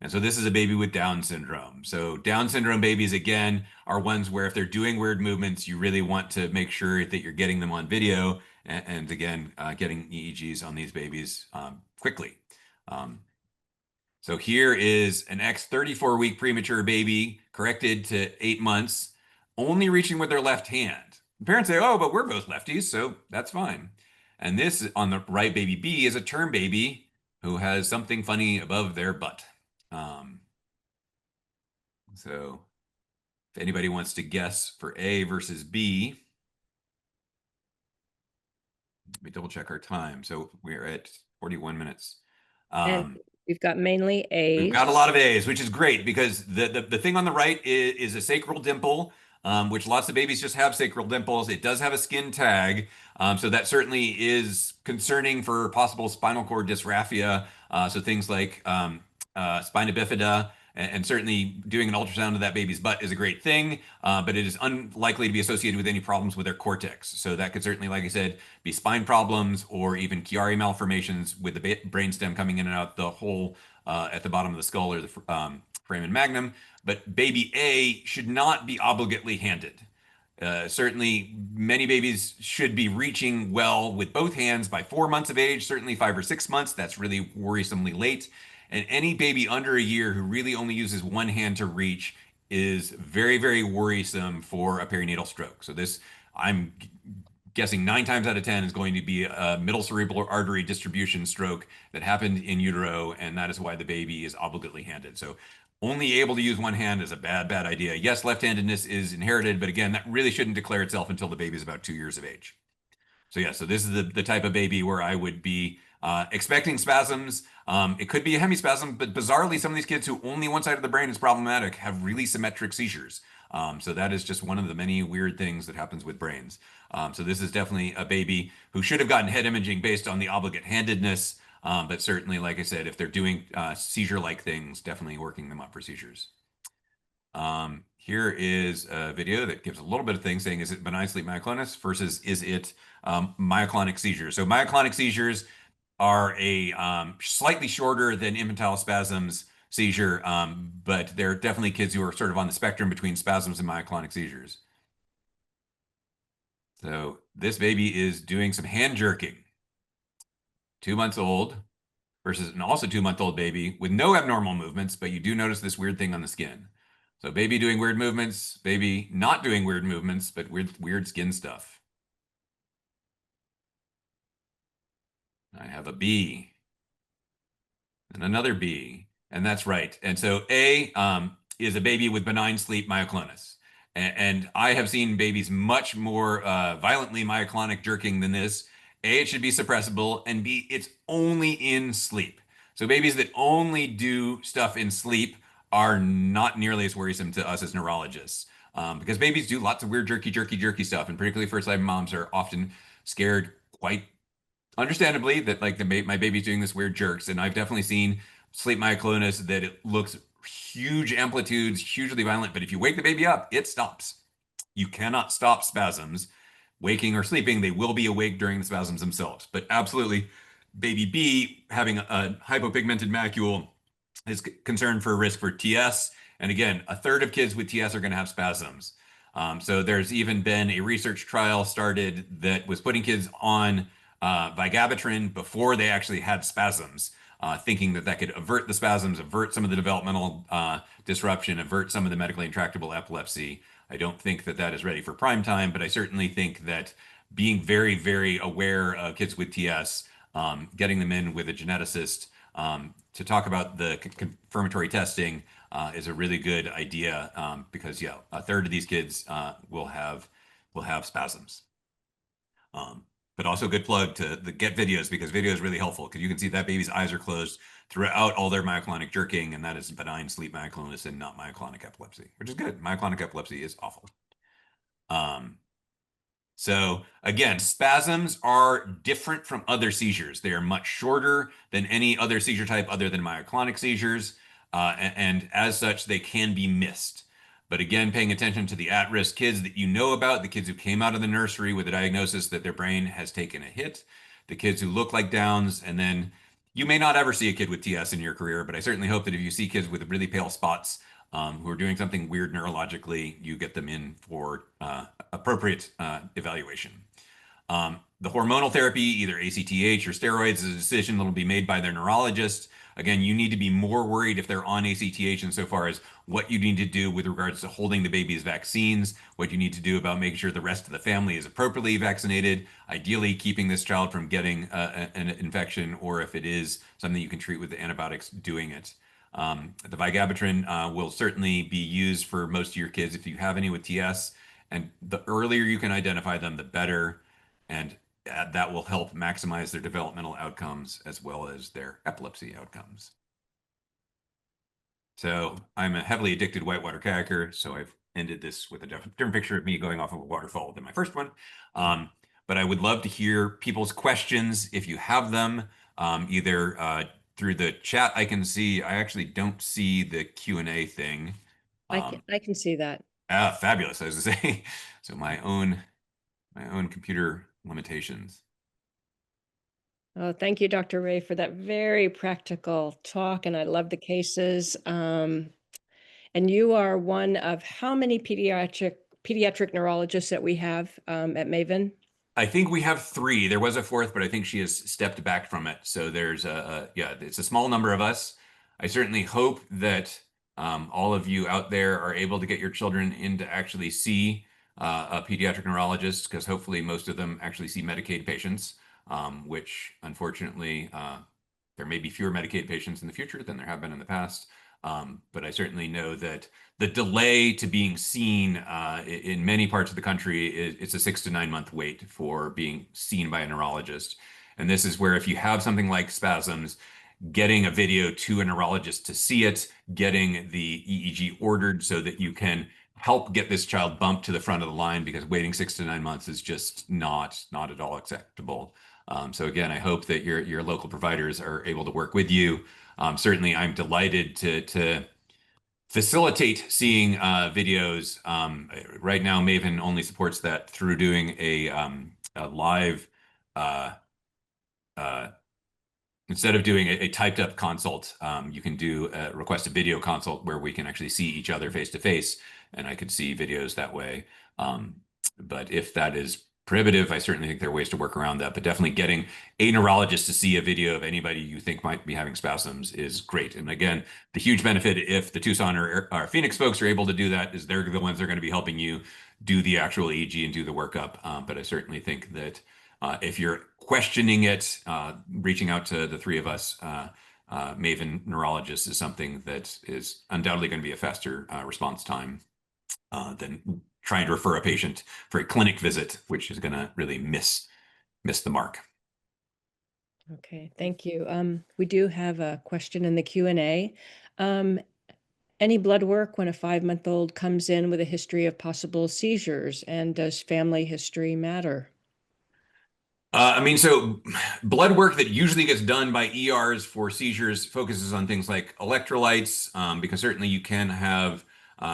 And so this is a baby with Down syndrome. So Down syndrome babies, again, are ones where if they're doing weird movements, you really want to make sure that you're getting them on video and again, getting EEGs on these babies quickly. So here is an X34-week premature baby corrected to 8 months, only reaching with their left hand. The parents say, oh, but we're both lefties, so that's fine. And this on the right, baby B, is a term baby who has something funny above their butt. So if anybody wants to guess for A versus B, let me double check our time. So we're at 41 minutes. And we've got mainly We've A's. got a lot of A's, which is great because the thing on the right is a sacral dimple. which lots of babies just have sacral dimples. It does have a skin tag, so that certainly is concerning for possible spinal cord dysraphia. So things like spina bifida, and certainly doing an ultrasound of that baby's butt is a great thing, but it is unlikely to be associated with any problems with their cortex. So that could certainly, like I said, be spine problems or even Chiari malformations with the brainstem coming in and out the hole at the bottom of the skull or the foramen magnum. But baby A should not be obligately handed. Certainly, many babies should be reaching well with both hands by 4 months of age, certainly 5 or 6 months. That's really worrisomely late. And any baby under a year who really only uses one hand to reach is very, very worrisome for a perinatal stroke. So this, I'm guessing 9 times out of 10 is going to be a middle cerebral artery distribution stroke that happened in utero, and that is why the baby is obligately handed. So only able to use one hand is a bad, bad idea. Yes, left-handedness is inherited, but again, that really shouldn't declare itself until the baby is about 2 years of age. So yeah, so this is the type of baby where I would be expecting spasms. It could be a hemispasm, but bizarrely, some of these kids who only one side of the brain is problematic have really symmetric seizures. So that is just one of the many weird things that happens with brains. So this is definitely a baby who should have gotten head imaging based on the obligate handedness. But certainly, like I said, if they're doing seizure-like things, definitely working them up for seizures. Here is a video that gives a little bit of things saying, is it benign sleep myoclonus versus is it myoclonic seizures? So myoclonic seizures are a slightly shorter than infantile spasms seizure, but they're definitely kids who are sort of on the spectrum between spasms and myoclonic seizures. So this baby is doing some hand jerking. 2 months old versus an also 2-month-old baby with no abnormal movements, but you do notice this weird thing on the skin. So baby doing weird movements, baby not doing weird movements, but weird skin stuff. I have a B and another B, and that's right. And so A is a baby with benign sleep myoclonus. And I have seen babies much more violently myoclonic jerking than this. A, it should be suppressible, and B, it's only in sleep. So babies that only do stuff in sleep are not nearly as worrisome to us as neurologists, because babies do lots of weird jerky stuff, and particularly first-time moms are often scared quite understandably that like my baby's doing this weird jerks. And I've definitely seen sleep myoclonus that it looks huge amplitudes, hugely violent, but if you wake the baby up, it stops. You cannot stop spasms waking or sleeping. They will be awake during the spasms themselves. But absolutely, baby B having a hypopigmented macule is concerned for risk for TS. And again, a third of kids with TS are going to have spasms. So there's even been a research trial started that was putting kids on vigabatrin before they actually had spasms, thinking that that could avert the spasms, avert some of the developmental disruption, avert some of the medically intractable epilepsy. I don't think that that is ready for prime time, but I certainly think that being very, very aware of kids with TS, getting them in with a geneticist to talk about the confirmatory testing is a really good idea, because yeah, a third of these kids will have spasms. But also good plug to the get videos, because video is really helpful because you can see that baby's eyes are closed throughout all their myoclonic jerking, and that is benign sleep myoclonus and not myoclonic epilepsy, which is good. Myoclonic epilepsy is awful. So again, spasms are different from other seizures. They are much shorter than any other seizure type other than myoclonic seizures, and as such, they can be missed. But again, paying attention to the at-risk kids that you know about, the kids who came out of the nursery with a diagnosis that their brain has taken a hit, the kids who look like Downs, and then you may not ever see a kid with TS in your career, but I certainly hope that if you see kids with really pale spots who are doing something weird neurologically, you get them in for appropriate evaluation. The hormonal therapy, either ACTH or steroids, is a decision that will be made by their neurologist. Again, you need to be more worried if they're on ACTH insofar as what you need to do with regards to holding the baby's vaccines, what you need to do about making sure the rest of the family is appropriately vaccinated, ideally keeping this child from getting an infection, or if it is something you can treat with antibiotics, doing it. The vigabatrin will certainly be used for most of your kids if you have any with TS, and the earlier you can identify them, the better, and that will help maximize their developmental outcomes as well as their epilepsy outcomes. So I'm a heavily addicted whitewater kayaker, so I've ended this with a different picture of me going off of a waterfall than my first one. But I would love to hear people's questions if you have them, either through the chat. I can see, I actually don't see the Q&A thing. I can see that. Fabulous, I was to say. So my own computer limitations. Oh, thank you, Dr. Wray, for that very practical talk, and I love the cases. And you are one of how many pediatric neurologists that we have at MAVEN? I think we have three. There was a fourth, but I think she has stepped back from it. So there's yeah, it's a small number of us. I certainly hope that all of you out there are able to get your children in to actually see a pediatric neurologist, because hopefully most of them actually see Medicaid patients, which unfortunately there may be fewer Medicaid patients in the future than there have been in the past. But I certainly know that the delay to being seen in many parts of the country it's a 6 to 9 month wait for being seen by a neurologist. And this is where if you have something like spasms, getting a video to a neurologist to see it, getting the EEG ordered so that you can help get this child bumped to the front of the line, because waiting 6 to 9 months is just not at all acceptable. So again, I hope that your local providers are able to work with you. Certainly, I'm delighted to facilitate seeing videos. Right now, Maven only supports that through doing a live, uh, uh, instead of doing a typed up consult, you can do request a video consult where we can actually see each other face to face, and I could see videos that way. But if that is prohibitive, I certainly think there are ways to work around that. But definitely getting a neurologist to see a video of anybody you think might be having spasms is great. And again, the huge benefit if the Tucson or Phoenix folks are able to do that is they're the ones that are going to be helping you do the actual EEG and do the workup. But I certainly think that if you're questioning it, reaching out to the three of us, MAVEN neurologists, is something that is undoubtedly going to be a faster response time than trying to refer a patient for a clinic visit, which is going to really miss the mark. Okay, thank you. We do have a question in the Q&A. Any blood work when a 5-month-old comes in with a history of possible seizures, and does family history matter? I mean, so blood work that usually gets done by ERs for seizures focuses on things like electrolytes, because certainly you can have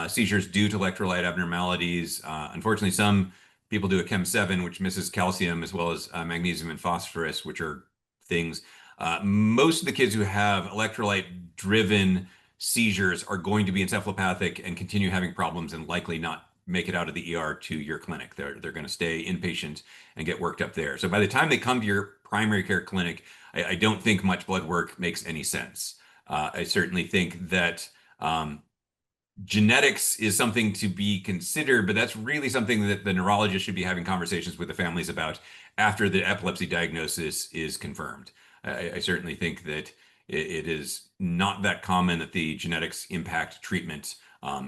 seizures due to electrolyte abnormalities. Unfortunately, some people do a Chem7, which misses calcium, as well as magnesium and phosphorus, which are things. Most of the kids who have electrolyte-driven seizures are going to be encephalopathic and continue having problems and likely not make it out of the ER to your clinic. They're going to stay inpatient and get worked up there. So by the time they come to your primary care clinic, I don't think much blood work makes any sense. I certainly think that genetics is something to be considered, but that's really something that the neurologist should be having conversations with the families about after the epilepsy diagnosis is confirmed. I certainly think that it is not that common that the genetics impact treatment.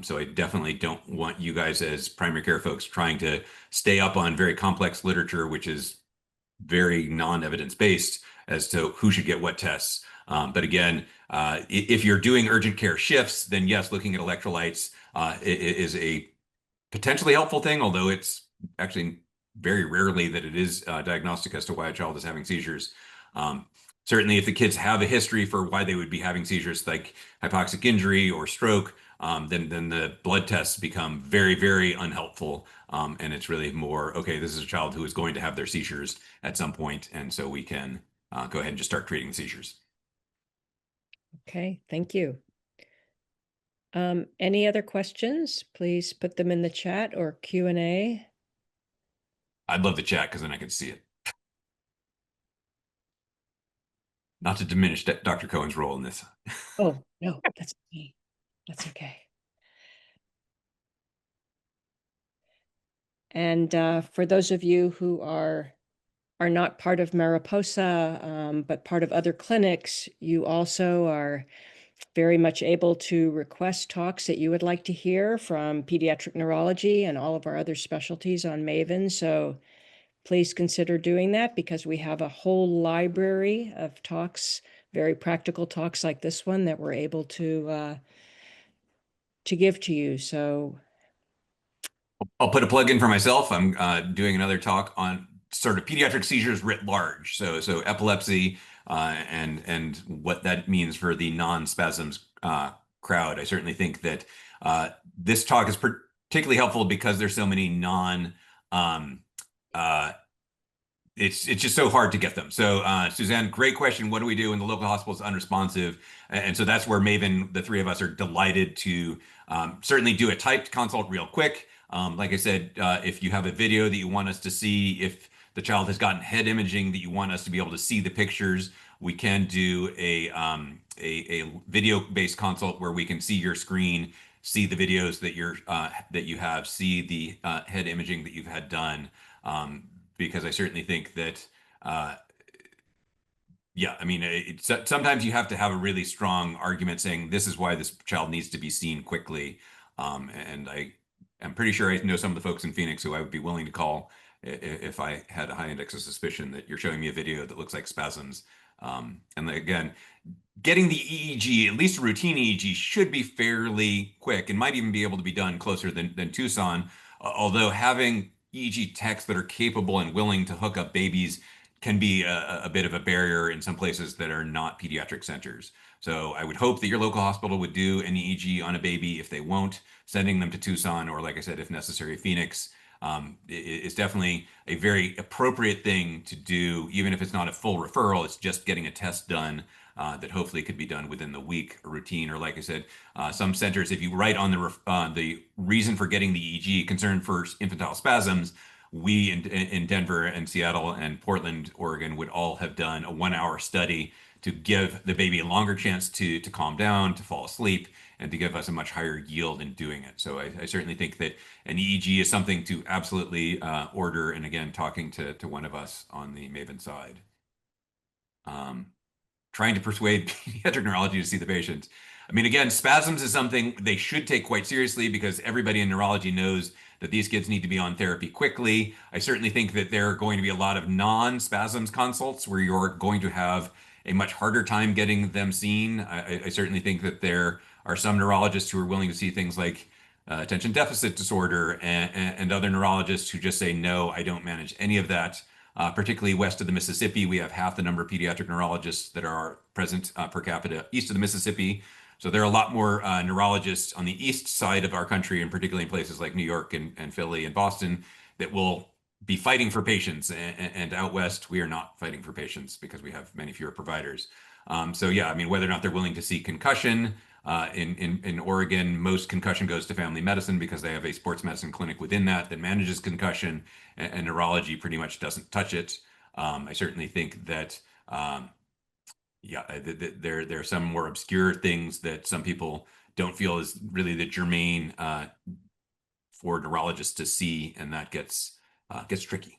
So I definitely don't want you guys as primary care folks trying to stay up on very complex literature, which is very non-evidence based as to who should get what tests. But again, if you're doing urgent care shifts, then yes, looking at electrolytes is a potentially helpful thing, although it's actually very rarely that it is diagnostic as to why a child is having seizures. Certainly, if the kids have a history for why they would be having seizures, like hypoxic injury or stroke, then the blood tests become very, very unhelpful. And it's really more, okay, this is a child who is going to have their seizures at some point, and so we can go ahead and just start treating the seizures. Okay, thank you. Any other questions? Please put them in the chat or Q&A. I'd love the chat because then I can see it. Not to diminish Dr. Cohen's role in this. Oh, no, that's okay. That's okay. And for those of you who are not part of Mariposa, but part of other clinics, you also are very much able to request talks that you would like to hear from pediatric neurology and all of our other specialties on MAVEN. So please consider doing that, because we have a whole library of talks, very practical talks like this one that we're able to give to you. So I'll put a plug in for myself. I'm doing another talk on sort of pediatric seizures writ large. So epilepsy and what that means for the non-spasms crowd. I certainly think that this talk is particularly helpful because there's so many um, uh, it's just so hard to get them. So, Suzanne, great question. What do we do when the local hospital is unresponsive? And so that's where MAVEN, the three of us, are delighted to certainly do a typed consult real quick. Like I said, if you have a video that you want us to see, if the child has gotten head imaging that you want us to be able to see the pictures, we can do a video-based consult where we can see your screen, see the videos that you have, see the head imaging that you've had done. Because I certainly think that, uh, yeah, I mean, sometimes you have to have a really strong argument saying this is why this child needs to be seen quickly. And I am pretty sure I know some of the folks in Phoenix who I would be willing to call if I had a high index of suspicion that you're showing me a video that looks like spasms. And again, getting the EEG, at least a routine EEG, should be fairly quick and might even be able to be done closer than Tucson. Although having EEG techs that are capable and willing to hook up babies can be a bit of a barrier in some places that are not pediatric centers. So I would hope that your local hospital would do an EEG on a baby. If they won't, sending them to Tucson or, like I said, if necessary, Phoenix is definitely a very appropriate thing to do, even if it's not a full referral. It's just getting a test done that hopefully could be done within the week, a routine, or like I said, some centers, if you write on the reason for getting the EEG, concern for infantile spasms, we in Denver and Seattle and Portland, Oregon, would all have done a 1 hour study to give the baby a longer chance to calm down, to fall asleep, and to give us a much higher yield in doing it. So I certainly think that an EEG is something to absolutely order. And again, talking to one of us on the MAVEN side. Um, Trying to persuade pediatric neurology to see the patient. I mean, again, spasms is something they should take quite seriously because everybody in neurology knows that these kids need to be on therapy quickly. I certainly think that there are going to be a lot of non-spasms consults where you're going to have a much harder time getting them seen. I certainly think that there are some neurologists who are willing to see things like attention deficit disorder and other neurologists who just say, no, I don't manage any of that. Particularly west of the Mississippi, we have half the number of pediatric neurologists that are present per capita east of the Mississippi. So there are a lot more neurologists on the east side of our country, and particularly in places like New York and Philly and Boston, that will be fighting for patients. And out west, we are not fighting for patients because we have many fewer providers. So yeah, I mean, whether or not they're willing to see concussion, in Oregon, most concussion goes to family medicine because they have a sports medicine clinic within that manages concussion, and neurology pretty much doesn't touch it. I certainly think that yeah, there are some more obscure things that some people don't feel is really the germane for neurologists to see, and that gets tricky.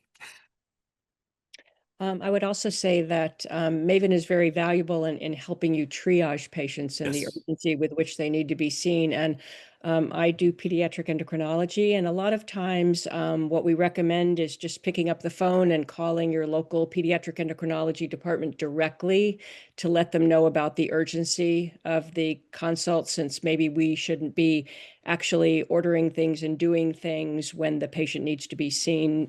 I would also say that MAVEN is very valuable in helping you triage patients and the Yes. urgency with which they need to be seen. And I do pediatric endocrinology, and a lot of times what we recommend is just picking up the phone and calling your local pediatric endocrinology department directly to let them know about the urgency of the consult, since maybe we shouldn't be actually ordering things and doing things when the patient needs to be seen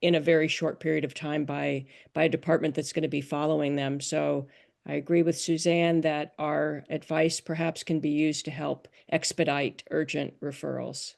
in a very short period of time by a department that's going to be following them. So I agree with Suzanne that our advice perhaps can be used to help expedite urgent referrals.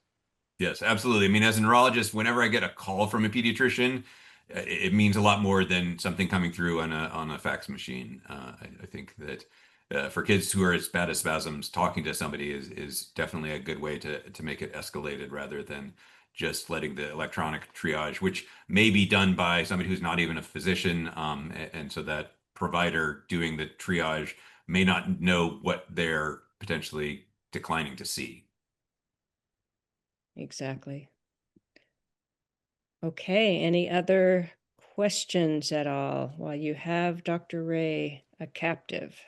Yes, absolutely. I mean, as a neurologist, whenever I get a call from a pediatrician, it means a lot more than something coming through on a fax machine. I think that for kids who are as bad as spasms, talking to somebody is definitely a good way to make it escalated rather than just letting the electronic triage, which may be done by somebody who's not even a physician, and so that provider doing the triage may not know what they're potentially declining to see. Exactly. Okay, any other questions at all while you have Dr. Wray a captive?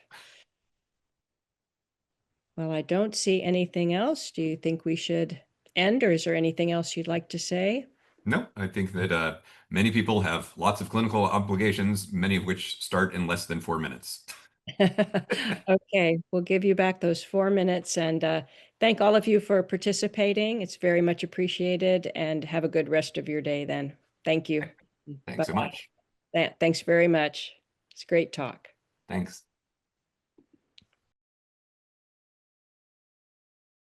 Well, I don't see anything else. Do you think we should end, or is there anything else you'd like to say? No, I think that many people have lots of clinical obligations, many of which start in less than 4 minutes. Okay, we'll give you back those 4 minutes and thank all of you for participating. It's very much appreciated and have a good rest of your day then. Thank you. Thanks so Bye-bye. much. Thanks very much. It's a great talk. Thanks.